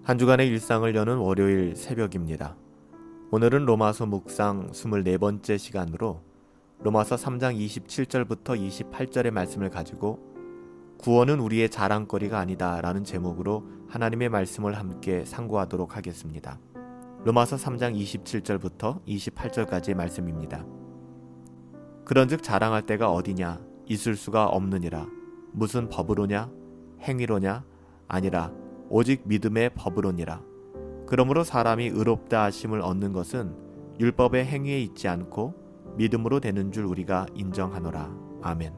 한 주간의 일상을 여는 월요일 새벽입니다. 오늘은 로마서 묵상 24번째 시간으로 로마서 3장 27절부터 28절의 말씀을 가지고 구원은 우리의 자랑거리가 아니다 라는 제목으로 하나님의 말씀을 함께 상고하도록 하겠습니다. 로마서 3장 27절부터 28절까지의 말씀입니다. 그런즉 자랑할 때가 어디냐? 있을 수가 없느니라. 무슨 법으로냐? 행위로냐? 아니라 오직 믿음의 법으로니라. 그러므로 사람이 의롭다 하심을 얻는 것은 율법의 행위에 있지 않고 믿음으로 되는 줄 우리가 인정하노라. 아멘.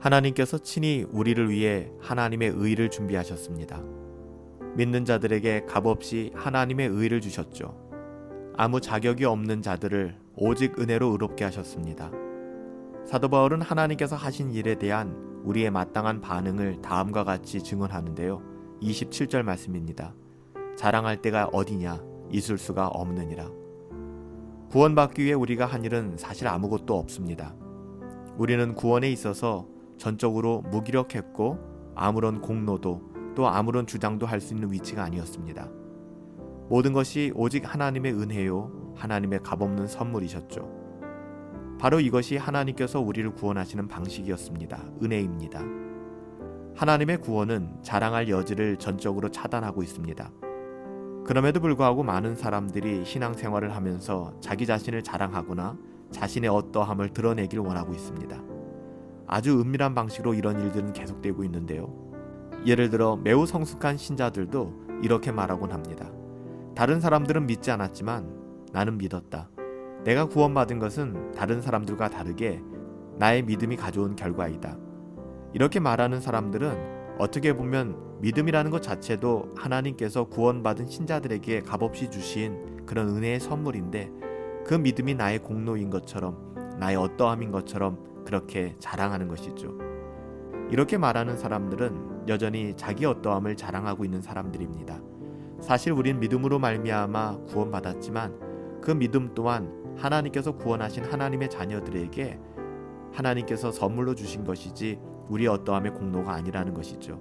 하나님께서 친히 우리를 위해 하나님의 의를 준비하셨습니다. 믿는 자들에게 값없이 하나님의 의를 주셨죠. 아무 자격이 없는 자들을 오직 은혜로 의롭게 하셨습니다. 사도 바울은 하나님께서 하신 일에 대한 우리의 마땅한 반응을 다음과 같이 증언하는데요. 27절 말씀입니다. 자랑할 때가 어디냐? 있을 수가 없느니라. 구원받기 위해 우리가 한 일은 사실 아무것도 없습니다. 우리는 구원에 있어서 전적으로 무기력했고 아무런 공로도 또 아무런 주장도 할 수 있는 위치가 아니었습니다. 모든 것이 오직 하나님의 은혜요, 하나님의 값없는 선물이셨죠. 바로 이것이 하나님께서 우리를 구원하시는 방식이었습니다. 은혜입니다. 하나님의 구원은 자랑할 여지를 전적으로 차단하고 있습니다. 그럼에도 불구하고 많은 사람들이 신앙생활을 하면서 자기 자신을 자랑하거나 자신의 어떠함을 드러내길 원하고 있습니다. 아주 은밀한 방식으로 이런 일들은 계속되고 있는데요. 예를 들어 매우 성숙한 신자들도 이렇게 말하곤 합니다. 다른 사람들은 믿지 않았지만 나는 믿었다. 내가 구원받은 것은 다른 사람들과 다르게 나의 믿음이 가져온 결과이다. 이렇게 말하는 사람들은 어떻게 보면 믿음이라는 것 자체도 하나님께서 구원받은 신자들에게 값없이 주신 그런 은혜의 선물인데 그 믿음이 나의 공로인 것처럼 나의 어떠함인 것처럼 그렇게 자랑하는 것이죠. 이렇게 말하는 사람들은 여전히 자기 어떠함을 자랑하고 있는 사람들입니다. 사실 우린 믿음으로 말미암아 구원받았지만 그 믿음 또한 하나님께서 구원하신 하나님의 자녀들에게 하나님께서 선물로 주신 것이지 우리의 어떠함의 공로가 아니라는 것이죠.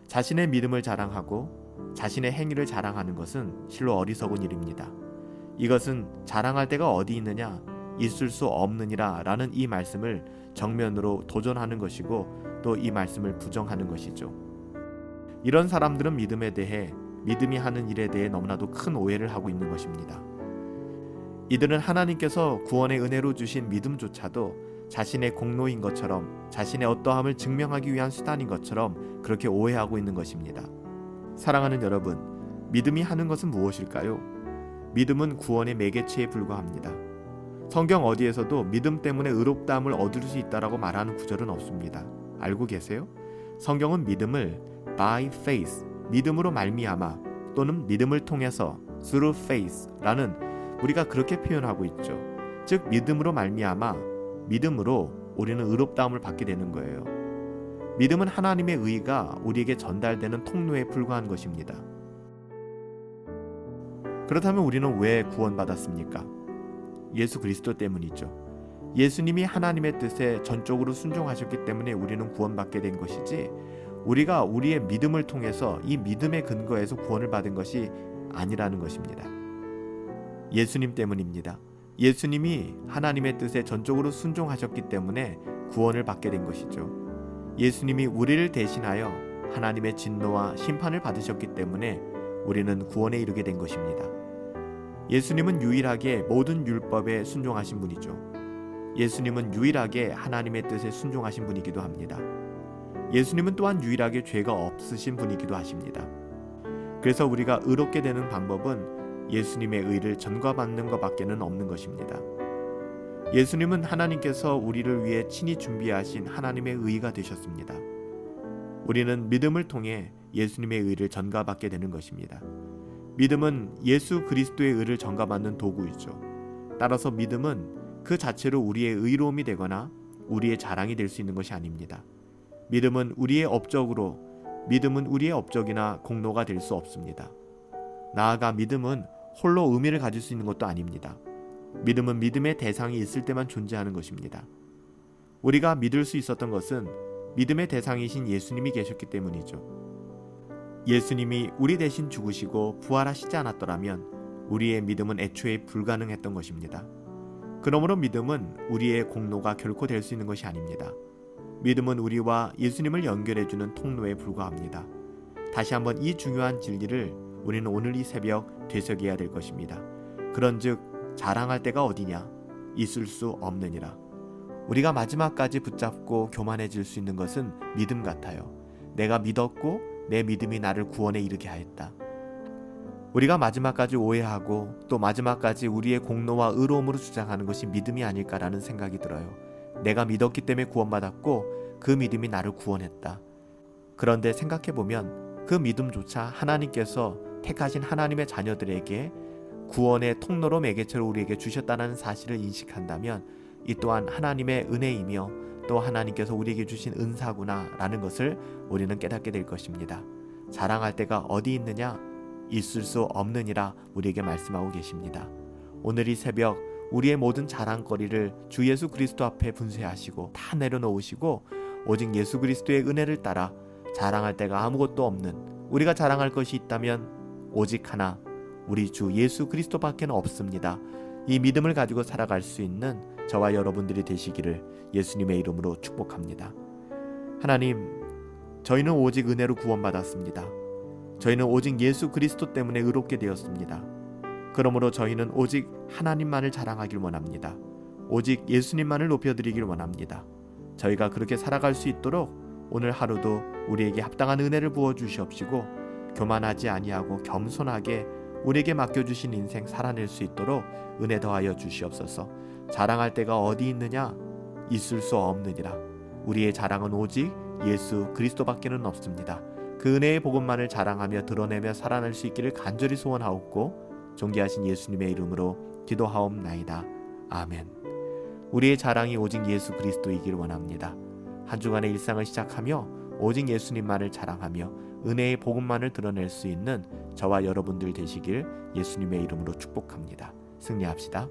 자신의 믿음을 자랑하고 자신의 행위를 자랑하는 것은 실로 어리석은 일입니다. 이것은 자랑할 데가 어디 있느냐, 있을 수 없느니라 라는 이 말씀을 정면으로 도전하는 것이고 또 이 말씀을 부정하는 것이죠. 이런 사람들은 믿음에 대해 믿음이 하는 일에 대해 너무나도 큰 오해를 하고 있는 것입니다. 이들은 하나님께서 구원의 은혜로 주신 믿음조차도 자신의 공로인 것처럼 자신의 어떠함을 증명하기 위한 수단인 것처럼 그렇게 오해하고 있는 것입니다. 사랑하는 여러분, 믿음이 하는 것은 무엇일까요? 믿음은 구원의 매개체에 불과합니다. 성경 어디에서도 믿음 때문에 의롭다함을 얻을 수 있다라고 말하는 구절은 없습니다. 알고 계세요? 성경은 믿음을 by faith, 믿음으로 말미암아 또는 믿음을 통해서 through faith라는 우리가 그렇게 표현하고 있죠. 즉 믿음으로 말미암아 믿음으로 우리는 의롭다함을 받게 되는 거예요. 믿음은 하나님의 의가 우리에게 전달되는 통로에 불과한 것입니다. 그렇다면 우리는 왜 구원받았습니까? 예수 그리스도 때문이죠. 예수님이 하나님의 뜻에 전적으로 순종하셨기 때문에 우리는 구원받게 된 것이지 우리가 우리의 믿음을 통해서 이 믿음의 근거에서 구원을 받은 것이 아니라는 것입니다. 예수님 때문입니다. 예수님이 하나님의 뜻에 전적으로 순종하셨기 때문에 구원을 받게 된 것이죠. 예수님이 우리를 대신하여 하나님의 진노와 심판을 받으셨기 때문에 우리는 구원에 이르게 된 것입니다. 예수님은 유일하게 모든 율법에 순종하신 분이죠. 예수님은 유일하게 하나님의 뜻에 순종하신 분이기도 합니다. 예수님은 또한 유일하게 죄가 없으신 분이기도 하십니다. 그래서 우리가 의롭게 되는 방법은 예수님의 의를 전가받는 것밖에는 없는 것입니다. 예수님은 하나님께서 우리를 위해 친히 준비하신 하나님의 의가 되셨습니다. 우리는 믿음을 통해 예수님의 의를 전가받게 되는 것입니다. 믿음은 예수 그리스도의 의를 전가받는 도구이죠. 따라서 믿음은 그 자체로 우리의 의로움이 되거나 우리의 자랑이 될 수 있는 것이 아닙니다. 믿음은 우리의 업적이나 공로가 될 수 없습니다. 나아가 믿음은 홀로 의미를 가질 수 있는 것도 아닙니다. 믿음은 믿음의 대상이 있을 때만 존재하는 것입니다. 우리가 믿을 수 있었던 것은 믿음의 대상이신 예수님이 계셨기 때문이죠. 예수님이 우리 대신 죽으시고 부활하시지 않았더라면 우리의 믿음은 애초에 불가능했던 것입니다. 그러므로 믿음은 우리의 공로가 결코 될 수 있는 것이 아닙니다. 믿음은 우리와 예수님을 연결해주는 통로에 불과합니다. 다시 한번 이 중요한 진리를 우리는 오늘 이 새벽 되새겨야 될 것입니다. 그런즉 자랑할 때가 어디냐? 있을 수 없느니라. 우리가 마지막까지 붙잡고 교만해질 수 있는 것은 믿음 같아요. 내가 믿었고 내 믿음이 나를 구원에 이르게 하였다. 우리가 마지막까지 오해하고 또 마지막까지 우리의 공로와 의로움으로 주장하는 것이 믿음이 아닐까라는 생각이 들어요. 내가 믿었기 때문에 구원받았고 그 믿음이 나를 구원했다. 그런데 생각해보면 그 믿음조차 하나님께서 택하신 하나님의 자녀들에게 구원의 통로로 매개체로 우리에게 주셨다는 사실을 인식한다면 이 또한 하나님의 은혜이며 또 하나님께서 우리에게 주신 은사구나 라는 것을 우리는 깨닫게 될 것입니다. 자랑할 때가 어디 있느냐? 있을 수 없느니라 우리에게 말씀하고 계십니다. 오늘 이 새벽 우리의 모든 자랑거리를 주 예수 그리스도 앞에 분쇄하시고 다 내려놓으시고 오직 예수 그리스도의 은혜를 따라 자랑할 데가 아무것도 없는, 우리가 자랑할 것이 있다면 오직 하나, 우리 주 예수 그리스도밖에는 없습니다. 이 믿음을 가지고 살아갈 수 있는 저와 여러분들이 되시기를 예수님의 이름으로 축복합니다. 하나님, 저희는 오직 은혜로 구원받았습니다. 저희는 오직 예수 그리스도 때문에 의롭게 되었습니다. 그러므로 저희는 오직 하나님만을 자랑하길 원합니다. 오직 예수님만을 높여드리길 원합니다. 저희가 그렇게 살아갈 수 있도록 오늘 하루도 우리에게 합당한 은혜를 부어주시옵시고 교만하지 아니하고 겸손하게 우리에게 맡겨주신 인생 살아낼 수 있도록 은혜 더하여 주시옵소서. 자랑할 데가 어디 있느냐? 있을 수 없느니라. 우리의 자랑은 오직 예수 그리스도밖에는 없습니다. 그 은혜의 복음만을 자랑하며 드러내며 살아날 수 있기를 간절히 소원하옵고 존귀하신 예수님의 이름으로 기도하옵나이다. 아멘. 우리의 자랑이 오직 예수 그리스도이길 원합니다. 한 주간의 일상을 시작하며 오직 예수님만을 자랑하며 은혜의 복음만을 드러낼 수 있는 저와 여러분들 되시길 예수님의 이름으로 축복합니다. 승리합시다.